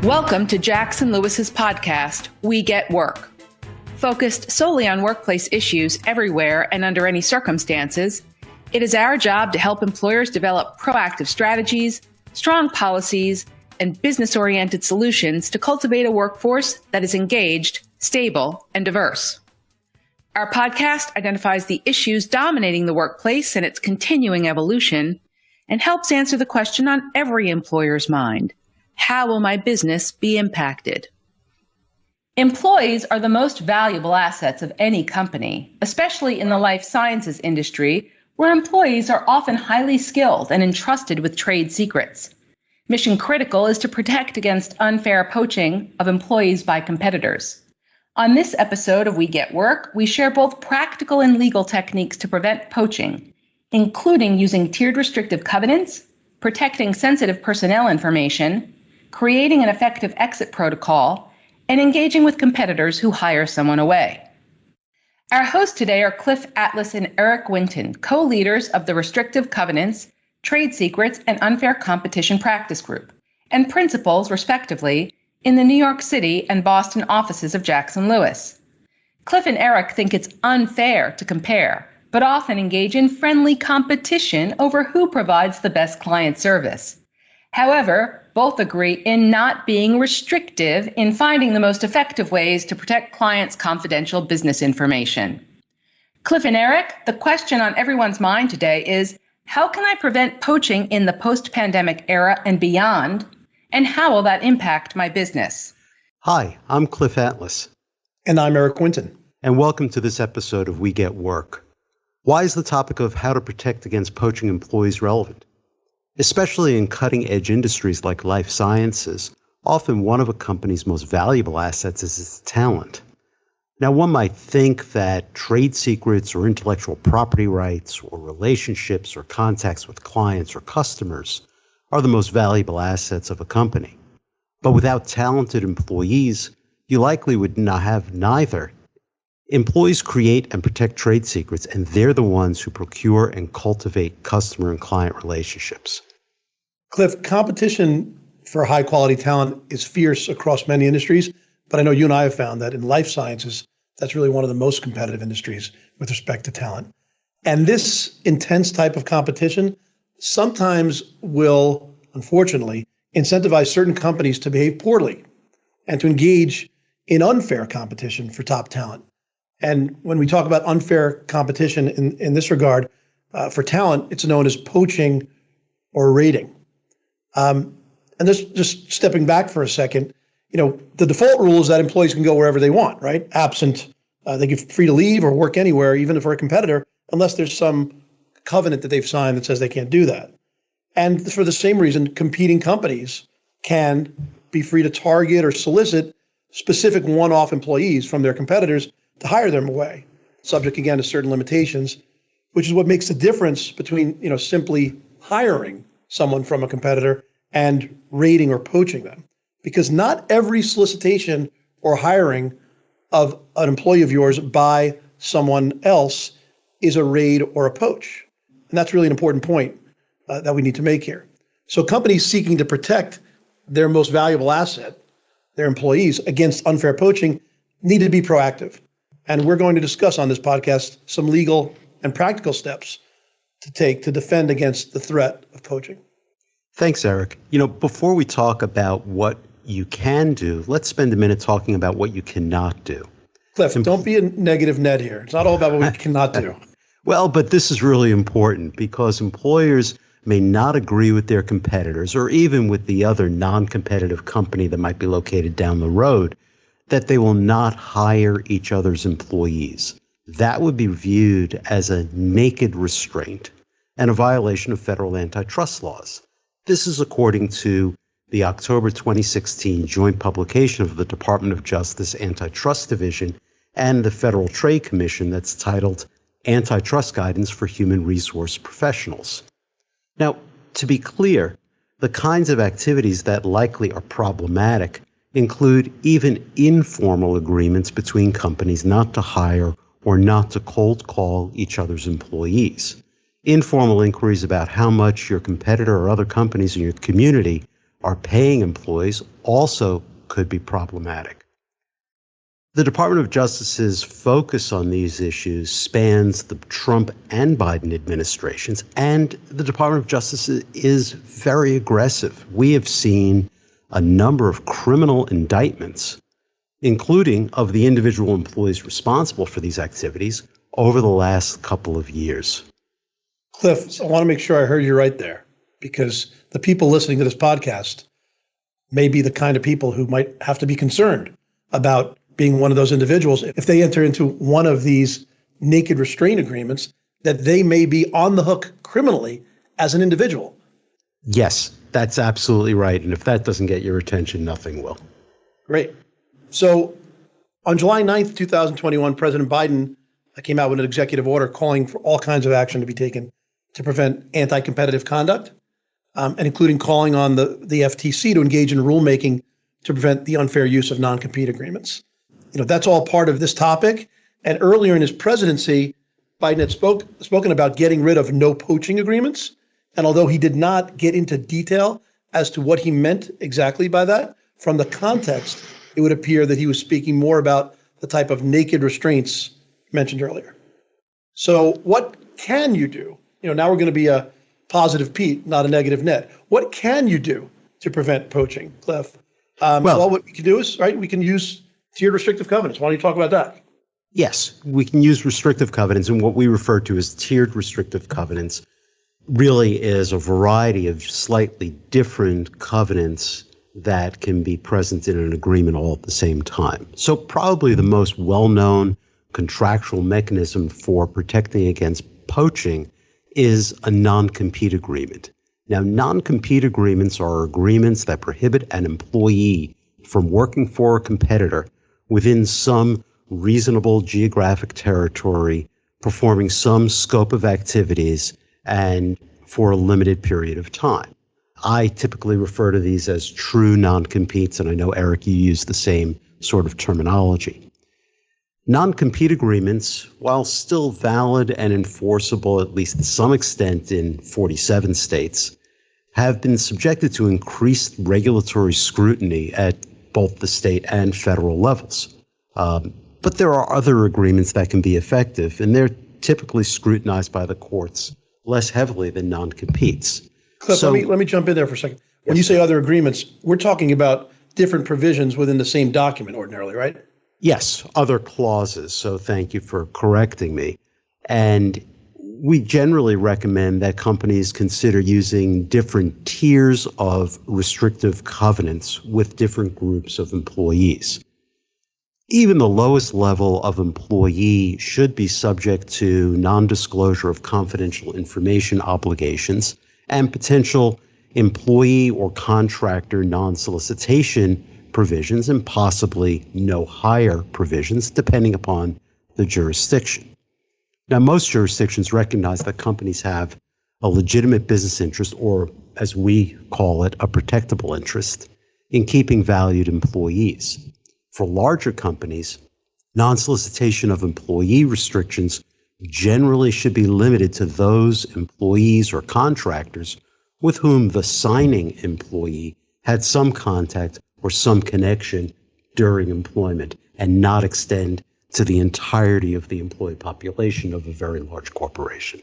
Welcome to Jackson Lewis's podcast, We Get Work. Focused solely on workplace issues everywhere and under any circumstances, it is our job to help employers develop proactive strategies, strong policies, and business-oriented solutions to cultivate a workforce that is engaged, stable, and diverse. Our podcast identifies the issues dominating the workplace and its continuing evolution, and helps answer the question on every employer's mind: how will my business be impacted? Employees are the most valuable assets of any company, especially in the life sciences industry, where employees are often highly skilled and entrusted with trade secrets. Mission critical is to protect against unfair poaching of employees by competitors. On this episode of We Get Work, we share both practical and legal techniques to prevent poaching, including using tiered restrictive covenants, protecting sensitive personnel information, creating an effective exit protocol, and engaging with competitors who hire someone away. Our hosts today are Cliff Atlas and Eric Winton, co-leaders of the Restrictive Covenants, Trade Secrets, and Unfair Competition Practice Group, and principals, respectively, in the New York City and Boston offices of Jackson Lewis. Cliff and Eric think it's unfair to compare, but often engage in friendly competition over who provides the best client service. However, both agree in not being restrictive in finding the most effective ways to protect clients' confidential business information. Cliff and Eric, the question on everyone's mind today is, how can I prevent poaching in the post-pandemic era and beyond? And how will that impact my business? Hi, I'm Cliff Atlas. And I'm Eric Winton. And welcome to this episode of We Get Work. Why is the topic of how to protect against poaching employees relevant? Especially in cutting-edge industries like life sciences, often one of a company's most valuable assets is its talent. Now, one might think that trade secrets or intellectual property rights or relationships or contacts with clients or customers are the most valuable assets of a company. But without talented employees, you likely would not have neither. Employees create and protect trade secrets, and they're the ones who procure and cultivate customer and client relationships. Cliff, competition for high-quality talent is fierce across many industries, but I know you and I have found that in life sciences, that's really one of the most competitive industries with respect to talent. And this intense type of competition sometimes will, unfortunately, incentivize certain companies to behave poorly and to engage in unfair competition for top talent. And when we talk about unfair competition in this regard, for talent, it's known as poaching or raiding. And this, just stepping back for a second, the default rule is that employees can go wherever they want, right? Absent, they get free to leave or work anywhere, even if they're a competitor, unless there's some covenant that they've signed that says they can't do that. And for the same reason, competing companies can be free to target or solicit specific one-off employees from their competitors to hire them away, subject again to certain limitations, which is what makes the difference between, simply hiring someone from a competitor and raiding or poaching them. Because not every solicitation or hiring of an employee of yours by someone else is a raid or a poach. And that's really an important point that we need to make here. So companies seeking to protect their most valuable asset, their employees, against unfair poaching need to be proactive. And we're going to discuss on this podcast some legal and practical steps to take to defend against the threat of poaching. Thanks, Eric. Before we talk about what you can do, let's spend a minute talking about what you cannot do. Cliff, don't be a negative Ned here. It's not all about what we cannot do. Well, but this is really important because employers may not agree with their competitors or even with the other non-competitive company that might be located down the road that they will not hire each other's employees. That would be viewed as a naked restraint and a violation of federal antitrust laws. This is according to the October 2016 joint publication of the Department of Justice Antitrust Division and the Federal Trade Commission that's titled Antitrust Guidance for Human Resource Professionals. Now, to be clear, the kinds of activities that likely are problematic include even informal agreements between companies not to hire or not to cold call each other's employees. Informal inquiries about how much your competitor or other companies in your community are paying employees also could be problematic. The Department of Justice's focus on these issues spans the Trump and Biden administrations, and the Department of Justice is very aggressive. We have seen a number of criminal indictments, including of the individual employees responsible for these activities, over the last couple of years. Cliff, I want to make sure I heard you right there, because the people listening to this podcast may be the kind of people who might have to be concerned about being one of those individuals. If they enter into one of these naked restraint agreements, that they may be on the hook criminally as an individual. Yes, that's absolutely right. And if that doesn't get your attention, nothing will. Great. So on July 9th, 2021, President Biden came out with an executive order calling for all kinds of action to be taken to prevent anti-competitive conduct, and including calling on the FTC to engage in rulemaking to prevent the unfair use of non-compete agreements. That's all part of this topic. And earlier in his presidency, Biden had spoken about getting rid of no poaching agreements. And although he did not get into detail as to what he meant exactly by that, from the context, it would appear that he was speaking more about the type of naked restraints mentioned earlier. So what can you do? Now we're going to be a positive Pete, not a negative Ned. What can you do to prevent poaching, Cliff? Well, what we can do is, we can use tiered restrictive covenants. Why don't you talk about that? Yes, we can use restrictive covenants, and what we refer to as tiered restrictive covenants really is a variety of slightly different covenants that can be present in an agreement all at the same time. So probably the most well-known contractual mechanism for protecting against poaching is a non-compete agreement. Now, non-compete agreements are agreements that prohibit an employee from working for a competitor within some reasonable geographic territory, performing some scope of activities, and for a limited period of time. I typically refer to these as true non-competes, and I know, Eric, you use the same sort of terminology. Non-compete agreements, while still valid and enforceable at least to some extent in 47 states, have been subjected to increased regulatory scrutiny at both the state and federal levels. But there are other agreements that can be effective, and they're typically scrutinized by the courts less heavily than non-competes. Cliff, So, let me jump in there for a second. When you say other agreements, we're talking about different provisions within the same document ordinarily, right? yes, other clauses. So thank you for correcting me. And we generally recommend that companies consider using different tiers of restrictive covenants with different groups of employees. Even the lowest level of employee should be subject to non-disclosure of confidential information obligations and potential employee or contractor non-solicitation provisions, and possibly no hire provisions, depending upon the jurisdiction. Now, most jurisdictions recognize that companies have a legitimate business interest, or as we call it, a protectable interest, in keeping valued employees. For larger companies, non-solicitation of employee restrictions generally should be limited to those employees or contractors with whom the signing employee had some contact or some connection during employment, and not extend to the entirety of the employee population of a very large corporation.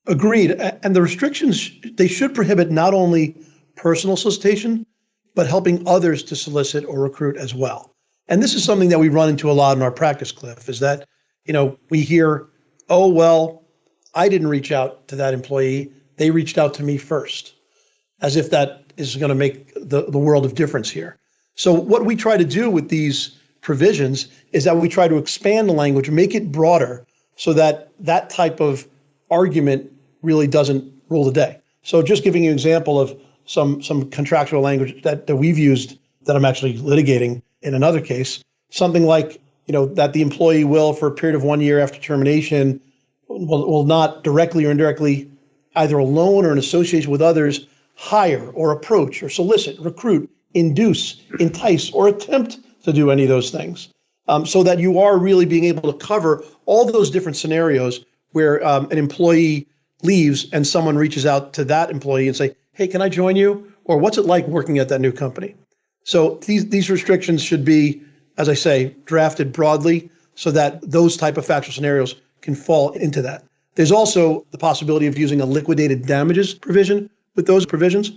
Agreed. And the restrictions, they should prohibit not only personal solicitation, but helping others to solicit or recruit as well. And this is something that we run into a lot in our practice, Cliff, is that, we hear, oh, well, I didn't reach out to that employee. They reached out to me first, as if that is going to make the world of difference here. So what we try to do with these provisions is that we try to expand the language, make it broader, so that that type of argument really doesn't rule the day. So just giving you an example of some contractual language that we've used that I'm actually litigating in another case, something like, that the employee will, for a period of 1 year after termination, will not directly or indirectly, either alone or in association with others, hire or approach or solicit, recruit, induce, entice, or attempt to do any of those things. So that you are really being able to cover all those different scenarios where an employee leaves and someone reaches out to that employee and say, hey, can I join you? or what's it like working at that new company? So these restrictions should be, as I say, drafted broadly so that those type of factual scenarios can fall into that. There's also the possibility of using a liquidated damages provision with those provisions.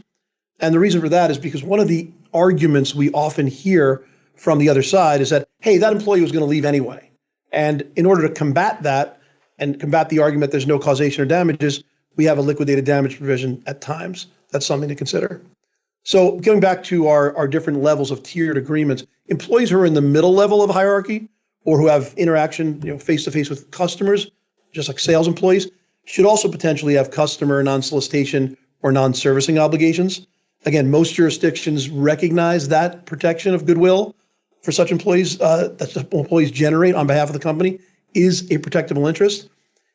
And the reason for that is because one of the arguments we often hear from the other side is that, hey, that employee was going to leave anyway. And in order to combat that and combat the argument there's no causation or damages, we have a liquidated damage provision at times. That's something to consider. So going back to our different levels of tiered agreements, employees who are in the middle level of hierarchy or who have interaction, face-to-face with customers, just like sales employees, should also potentially have customer non-solicitation or non-servicing obligations. Again, most jurisdictions recognize that protection of goodwill for such employees that employees generate on behalf of the company is a protectable interest.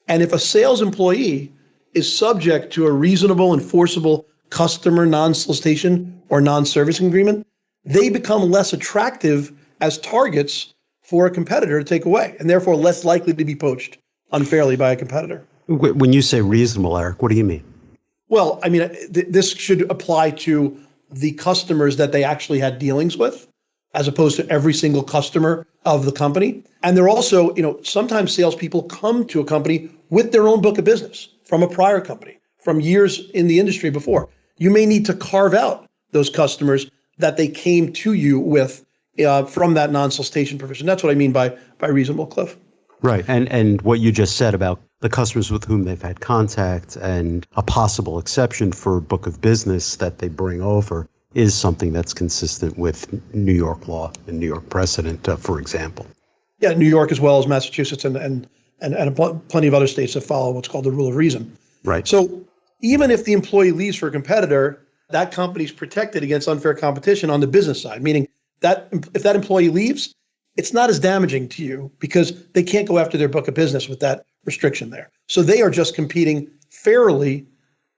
And if a sales employee is subject to a reasonable, enforceable customer non-solicitation or non-servicing agreement, they become less attractive as targets for a competitor to take away, and therefore less likely to be poached unfairly by a competitor. When you say reasonable, Eric, what do you mean? Well, I mean, this should apply to the customers that they actually had dealings with, as opposed to every single customer of the company. And they're also, sometimes salespeople come to a company with their own book of business from a prior company, from years in the industry before. You may need to carve out those customers that they came to you with from that non-solicitation provision. That's what I mean by reasonable, Cliff. Right. And what you just said about the customers with whom they've had contact and a possible exception for book of business that they bring over is something that's consistent with New York law and New York precedent, for example. Yeah, New York as well as Massachusetts and plenty of other states that follow what's called the rule of reason. Right. So even if the employee leaves for a competitor, that company's protected against unfair competition on the business side, meaning that if that employee leaves, it's not as damaging to you because they can't go after their book of business with that restriction there. So they are just competing fairly,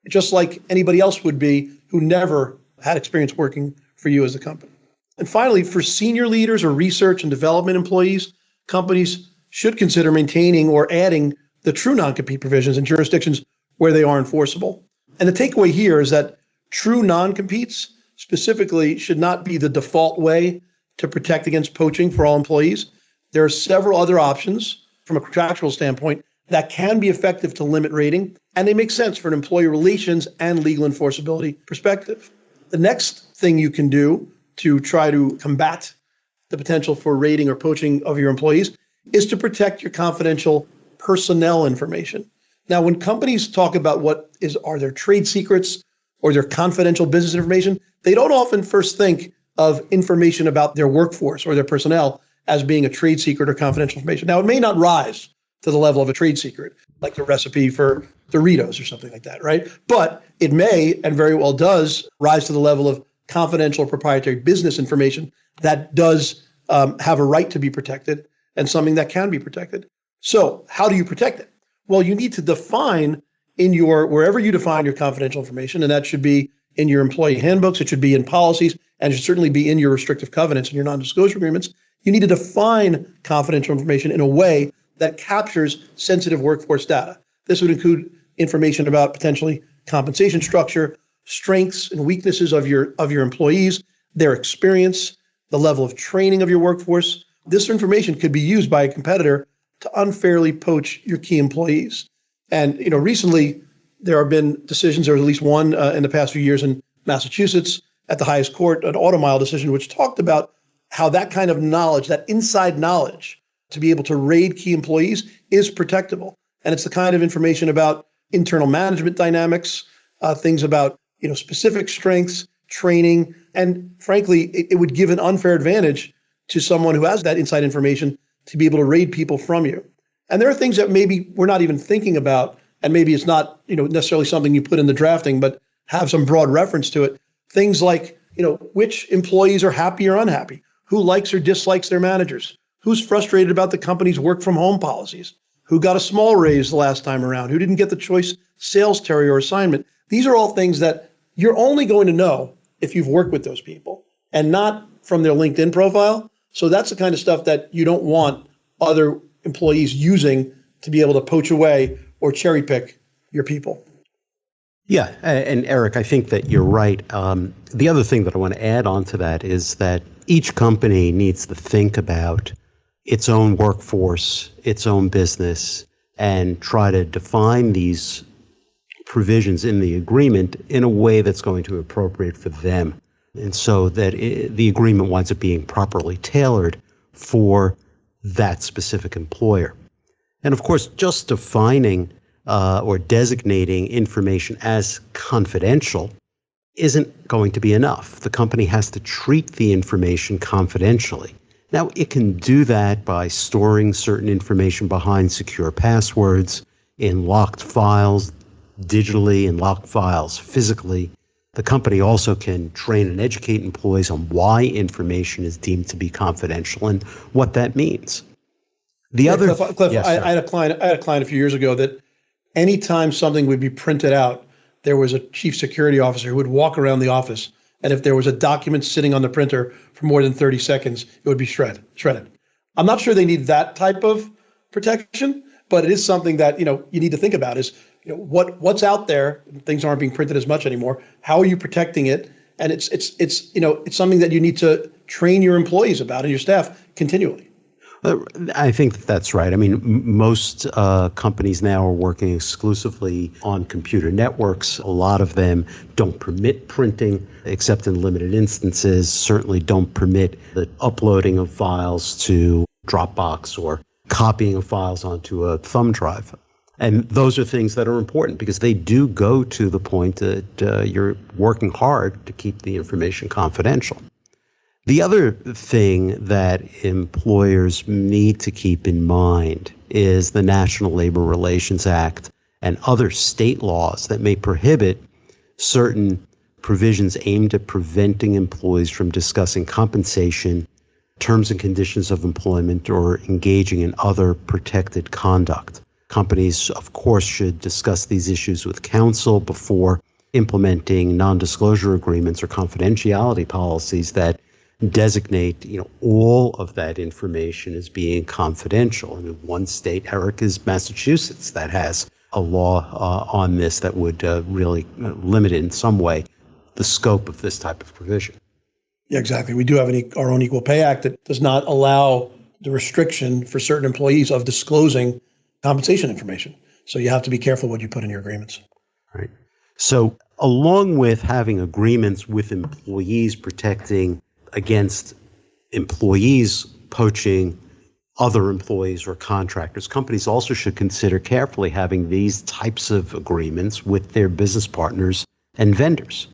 just like anybody else would be who never had experience working for you as a company. And finally, for senior leaders or research and development employees, companies should consider maintaining or adding the true non-compete provisions in jurisdictions where they are enforceable. And the takeaway here is that true non-competes specifically should not be the default way to protect against poaching for all employees. There are several other options from a contractual standpoint that can be effective to limit raiding, and they make sense for an employee relations and legal enforceability perspective. The next thing you can do to try to combat the potential for raiding or poaching of your employees is to protect your confidential personnel information. Now, when companies talk about are their trade secrets or their confidential business information, they don't often first think of information about their workforce or their personnel as being a trade secret or confidential information. Now, it may not rise to the level of a trade secret, like the recipe for Doritos or something like that, right? But it may, and very well does, rise to the level of confidential proprietary business information that does have a right to be protected and something that can be protected. So how do you protect it? Well, you need to define wherever you define your confidential information, and that should be in your employee handbooks, it should be in policies, and it should certainly be in your restrictive covenants and your non-disclosure agreements. You need to define confidential information in a way that captures sensitive workforce data. This would include information about potentially compensation structure, strengths and weaknesses of your employees, their experience, the level of training of your workforce. This information could be used by a competitor to unfairly poach your key employees. And recently there have been decisions, there was at least one in the past few years in Massachusetts at the highest court, an auto mile decision, which talked about how that kind of knowledge, that inside knowledge to be able to raid key employees is protectable. And it's the kind of information about internal management dynamics, things about specific strengths, training, and frankly, it would give an unfair advantage to someone who has that inside information to be able to raid people from you. And there are things that maybe we're not even thinking about, and maybe it's not necessarily something you put in the drafting, but have some broad reference to it. Things like which employees are happy or unhappy, who likes or dislikes their managers, who's frustrated about the company's work from home policies, who got a small raise the last time around, who didn't get the choice sales territory assignment. These are all things that you're only going to know if you've worked with those people and not from their LinkedIn profile. So that's the kind of stuff that you don't want other employees using to be able to poach away or cherry pick your people. Yeah, and Eric, I think that you're right. The other thing that I want to add on to that is that each company needs to think about its own workforce, its own business, and try to define these provisions in the agreement in a way that's going to be appropriate for them. And so that the agreement winds up being properly tailored for that specific employer. And of course, just defining or designating information as confidential isn't going to be enough. The company has to treat the information confidentially. Now, it can do that by storing certain information behind secure passwords, in locked files, digitally, in locked files physically. The company also can train and educate employees on why information is deemed to be confidential and what that means. Cliff, Yes, I had a client a few years ago that anytime something would be printed out, there was a chief security officer who would walk around the office, and if there was a document sitting on the printer for more than 30 seconds, it would be shredded. I'm not sure they need that type of protection, but it is something that you need to think about is what's out there. Things aren't being printed as much anymore. How are you protecting it? And it's something that you need to train your employees about and your staff continually. I think that's right. I mean, most companies now are working exclusively on computer networks. A lot of them don't permit printing except in limited instances, certainly don't permit the uploading of files to Dropbox or copying of files onto a thumb drive. And those are things that are important because they do go to the point that you're working hard to keep the information confidential. The other thing that employers need to keep in mind is the National Labor Relations Act and other state laws that may prohibit certain provisions aimed at preventing employees from discussing compensation, terms and conditions of employment, or engaging in other protected conduct. Companies, of course, should discuss these issues with counsel before implementing non-disclosure agreements or confidentiality policies that designate, all of that information as being confidential. I mean, one state, Eric, is Massachusetts, that has a law on this that would really limit in some way the scope of this type of provision. Yeah, exactly. We do have our own Equal Pay Act that does not allow the restriction for certain employees of disclosing compensation information. So you have to be careful what you put in your agreements. Right. So along with having agreements with employees protecting against employees poaching other employees or contractors, companies also should consider carefully having these types of agreements with their business partners and vendors.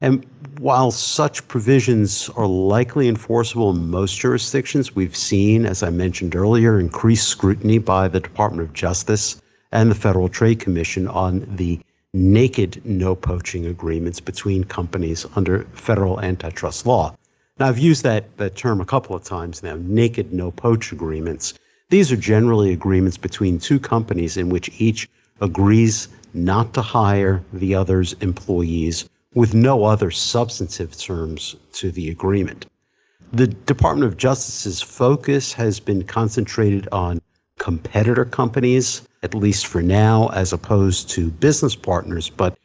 And while such provisions are likely enforceable in most jurisdictions, we've seen, as I mentioned earlier, increased scrutiny by the Department of Justice and the Federal Trade Commission on the naked no poaching agreements between companies under federal antitrust law. Now, I've used that term a couple of times now, naked no poach agreements. These are generally agreements between two companies in which each agrees not to hire the other's employees with no other substantive terms to the agreement. The Department of Justice's focus has been concentrated on competitor companies, at least for now, as opposed to business partners. But,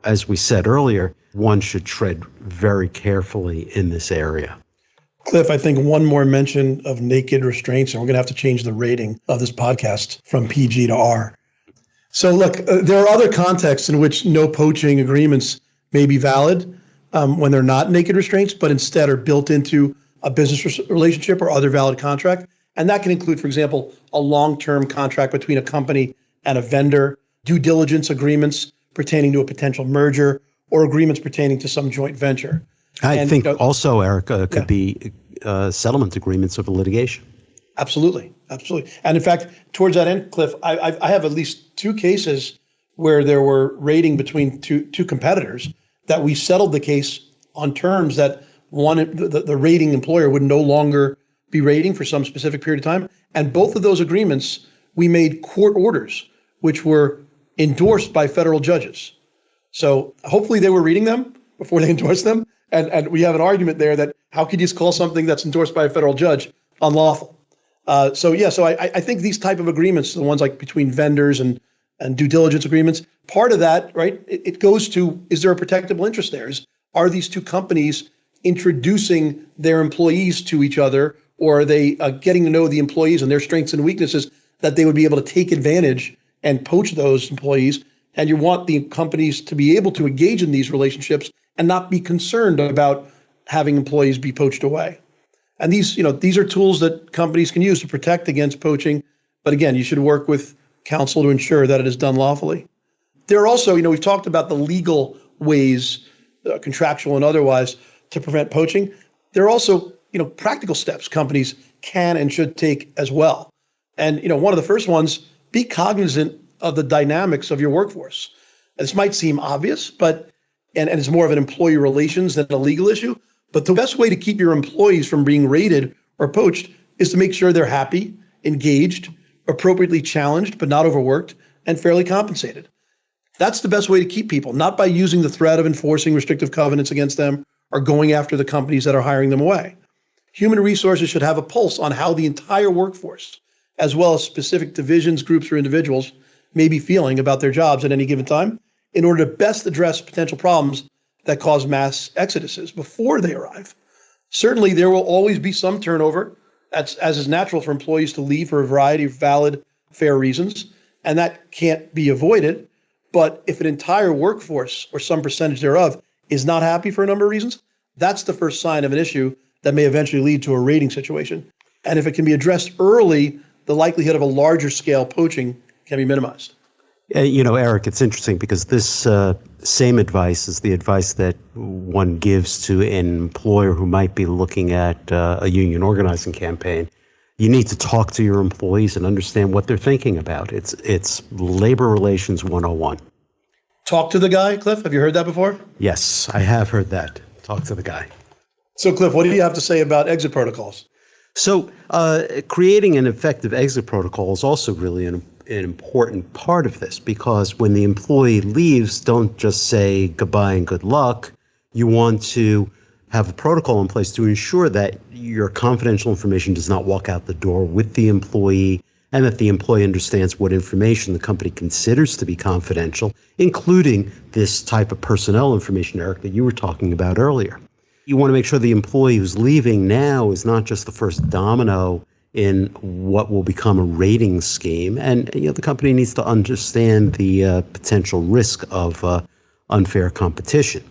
as we said earlier, one should tread very carefully in this area. Cliff, I think one more mention of naked restraints, and we're going to have to change the rating of this podcast from PG to R. So look, there are other contexts in which no poaching agreements may be valid when they're not naked restraints, but instead are built into a business relationship or other valid contract. And that can include, for example, a long-term contract between a company and a vendor, due diligence agreements pertaining to a potential merger, or agreements pertaining to some joint venture. I think also, Eric, could be settlement agreements of litigation. Absolutely. And in fact, towards that end, Cliff, I have at least two cases where there were rating between two competitors that we settled the case on terms that the rating employer would no longer be rating for some specific period of time. And both of those agreements, we made court orders, which were endorsed by federal judges. So hopefully they were reading them before they endorsed them. And we have an argument there that how could you call something that's endorsed by a federal judge unlawful? So I think these type of agreements, the ones like between vendors and and due diligence agreements. Part of that, right, it goes to, is there a protectable interest there? Are these two companies introducing their employees to each other, or are they getting to know the employees and their strengths and weaknesses that they would be able to take advantage and poach those employees? And you want the companies to be able to engage in these relationships and not be concerned about having employees be poached away. And these are tools that companies can use to protect against poaching. But again, you should work with counsel to ensure that it is done lawfully. There are also, we've talked about the legal ways, contractual and otherwise, to prevent poaching. There are also, practical steps companies can and should take as well. And, one of the first ones, be cognizant of the dynamics of your workforce. This might seem obvious, but it's more of an employee relations than a legal issue. But the best way to keep your employees from being raided or poached is to make sure they're happy, engaged, appropriately challenged, but not overworked, and fairly compensated. That's the best way to keep people, not by using the threat of enforcing restrictive covenants against them or going after the companies that are hiring them away. Human resources should have a pulse on how the entire workforce, as well as specific divisions, groups, or individuals, may be feeling about their jobs at any given time in order to best address potential problems that cause mass exoduses before they arrive. Certainly, there will always be some turnover, as is natural for employees to leave for a variety of valid, fair reasons, and that can't be avoided. But if an entire workforce or some percentage thereof is not happy for a number of reasons, that's the first sign of an issue that may eventually lead to a raiding situation. And if it can be addressed early, the likelihood of a larger scale poaching can be minimized. Eric, it's interesting because this same advice is the advice that one gives to an employer who might be looking at a union organizing campaign. You need to talk to your employees and understand what they're thinking about. It's labor relations 101. Talk to the guy, Cliff? Have you heard that before? Yes, I have heard that. Talk to the guy. So, Cliff, what do you have to say about exit protocols? So creating an effective exit protocol is also really an important part of this, because when the employee leaves, don't just say goodbye and good luck. You want to have a protocol in place to ensure that your confidential information does not walk out the door with the employee, and that the employee understands what information the company considers to be confidential, including this type of personnel information, Eric, that you were talking about earlier. You want to make sure the employee who's leaving now is not just the first domino in what will become a rating scheme. And the company needs to understand the potential risk of unfair competition.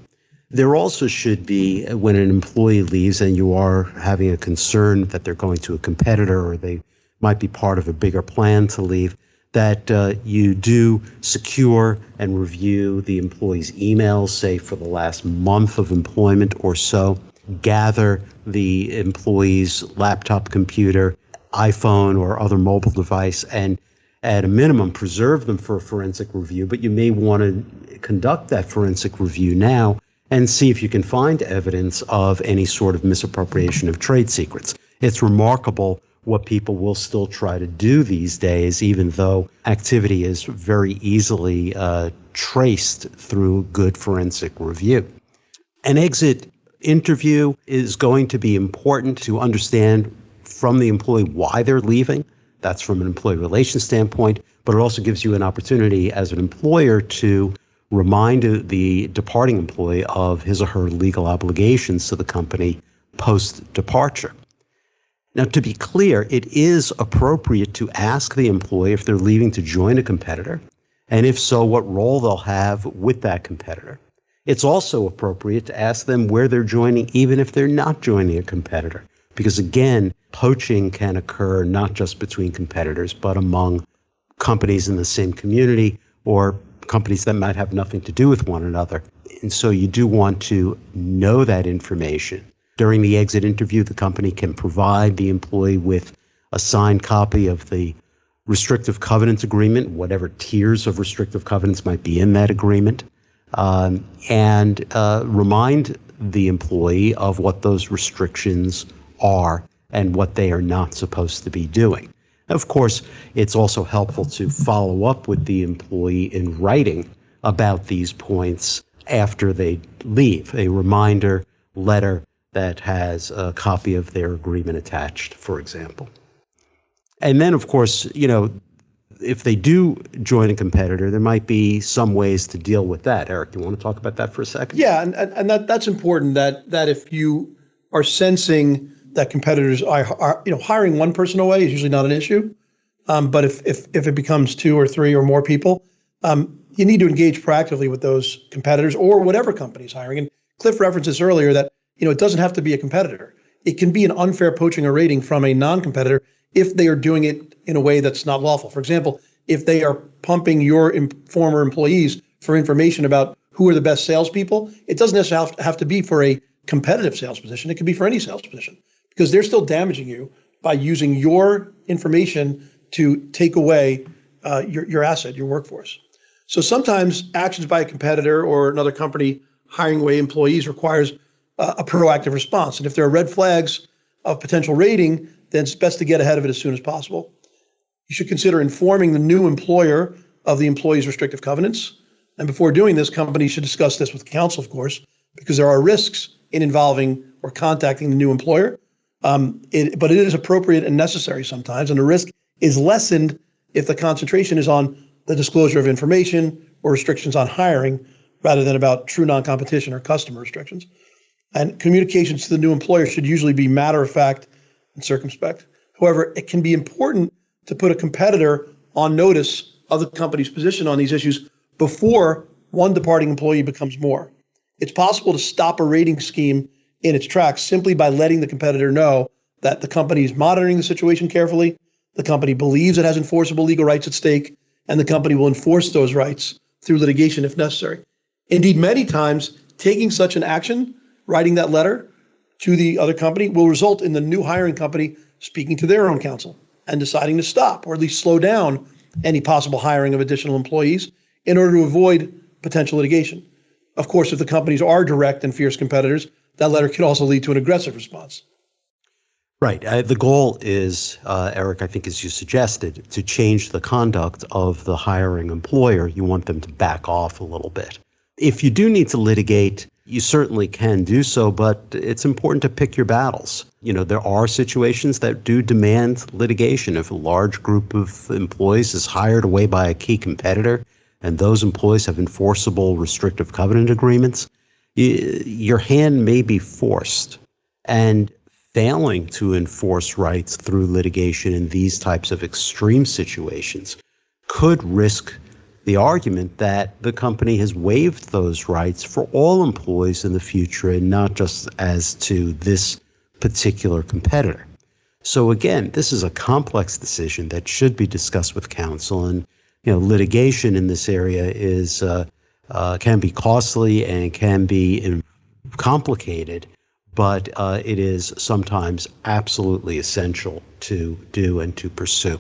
There also should be, when an employee leaves and you are having a concern that they're going to a competitor or they might be part of a bigger plan to leave, that you do secure and review the employee's emails, say for the last month of employment or so, gather the employee's laptop computer, iPhone, or other mobile device, and at a minimum preserve them for a forensic review. But you may want to conduct that forensic review now and see if you can find evidence of any sort of misappropriation of trade secrets. It's remarkable what people will still try to do these days, even though activity is very easily traced through good forensic review. An exit interview is going to be important to understand from the employee why they're leaving. That's from an employee relations standpoint, but it also gives you an opportunity as an employer to remind the departing employee of his or her legal obligations to the company post-departure. Now, to be clear, it is appropriate to ask the employee if they're leaving to join a competitor, and if so, what role they'll have with that competitor. It's also appropriate to ask them where they're joining, even if they're not joining a competitor, because again, poaching can occur not just between competitors, but among companies in the same community or companies that might have nothing to do with one another. And so you do want to know that information. During the exit interview, the company can provide the employee with a signed copy of the restrictive covenant agreement, whatever tiers of restrictive covenants might be in that agreement, and remind the employee of what those restrictions are and what they are not supposed to be doing. Of course, it's also helpful to follow up with the employee in writing about these points after they leave, a reminder letter that has a copy of their agreement attached, for example. And then, of course, if they do join a competitor, there might be some ways to deal with that. Eric, do you want to talk about that for a second? Yeah, and that's important, that if you are sensing that competitors are hiring one person away is usually not an issue. But if it becomes two or three or more people, you need to engage proactively with those competitors or whatever company's hiring. And Cliff referenced this earlier that it doesn't have to be a competitor. It can be an unfair poaching or raiding from a non-competitor if they are doing it in a way that's not lawful. For example, if they are pumping your former employees for information about who are the best salespeople, it doesn't necessarily have to be for a competitive sales position. It can be for any sales position because they're still damaging you by using your information to take away your asset, your workforce. So sometimes actions by a competitor or another company hiring away employees requires a proactive response. And if there are red flags of potential raiding, then it's best to get ahead of it as soon as possible. You should consider informing the new employer of the employee's restrictive covenants. And before doing this, companies should discuss this with counsel, of course, because there are risks in involving or contacting the new employer. But it is appropriate and necessary sometimes, and the risk is lessened if the concentration is on the disclosure of information or restrictions on hiring rather than about true non-competition or customer restrictions. And communications to the new employer should usually be matter-of-fact and circumspect. However, it can be important to put a competitor on notice of the company's position on these issues before one departing employee becomes more. It's possible to stop a raiding scheme in its tracks simply by letting the competitor know that the company is monitoring the situation carefully, the company believes it has enforceable legal rights at stake, and the company will enforce those rights through litigation if necessary. Indeed, many times, taking such an action, writing that letter to the other company, will result in the new hiring company speaking to their own counsel and deciding to stop or at least slow down any possible hiring of additional employees in order to avoid potential litigation. Of course, if the companies are direct and fierce competitors, that letter could also lead to an aggressive response. Right. The goal is, Eric, I think as you suggested, to change the conduct of the hiring employer. You want them to back off a little bit. If you do need to litigate, you certainly can do so, but it's important to pick your battles. There are situations that do demand litigation. If a large group of employees is hired away by a key competitor and those employees have enforceable restrictive covenant agreements, your hand may be forced. And failing to enforce rights through litigation in these types of extreme situations could risk the argument that the company has waived those rights for all employees in the future and not just as to this particular competitor. So again, this is a complex decision that should be discussed with counsel, and litigation in this area is can be costly and can be complicated, but it is sometimes absolutely essential to do and to pursue.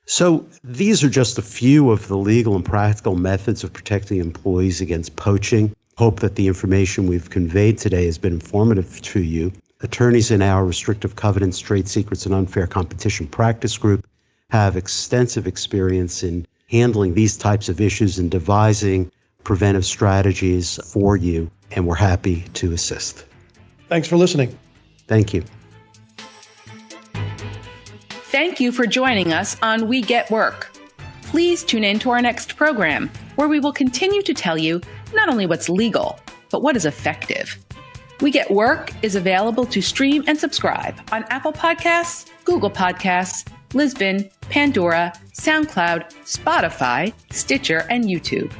So these are just a few of the legal and practical methods of protecting employees against poaching. Hope that the information we've conveyed today has been informative to you. Attorneys in our Restrictive Covenants, Trade Secrets, and Unfair Competition Practice Group have extensive experience in handling these types of issues and devising preventive strategies for you, and we're happy to assist. Thanks for listening. Thank you. Thank you for joining us on We Get Work. Please tune in to our next program, where we will continue to tell you not only what's legal, but what is effective. We Get Work is available to stream and subscribe on Apple Podcasts, Google Podcasts, Lisbon, Pandora, SoundCloud, Spotify, Stitcher, and YouTube.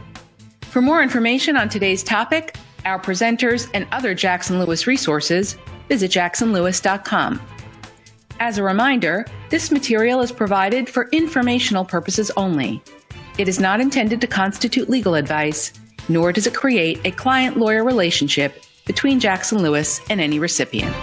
For more information on today's topic, our presenters, and other Jackson Lewis resources, visit jacksonlewis.com. As a reminder, this material is provided for informational purposes only. It is not intended to constitute legal advice, nor does it create a client-lawyer relationship between Jackson Lewis and any recipient.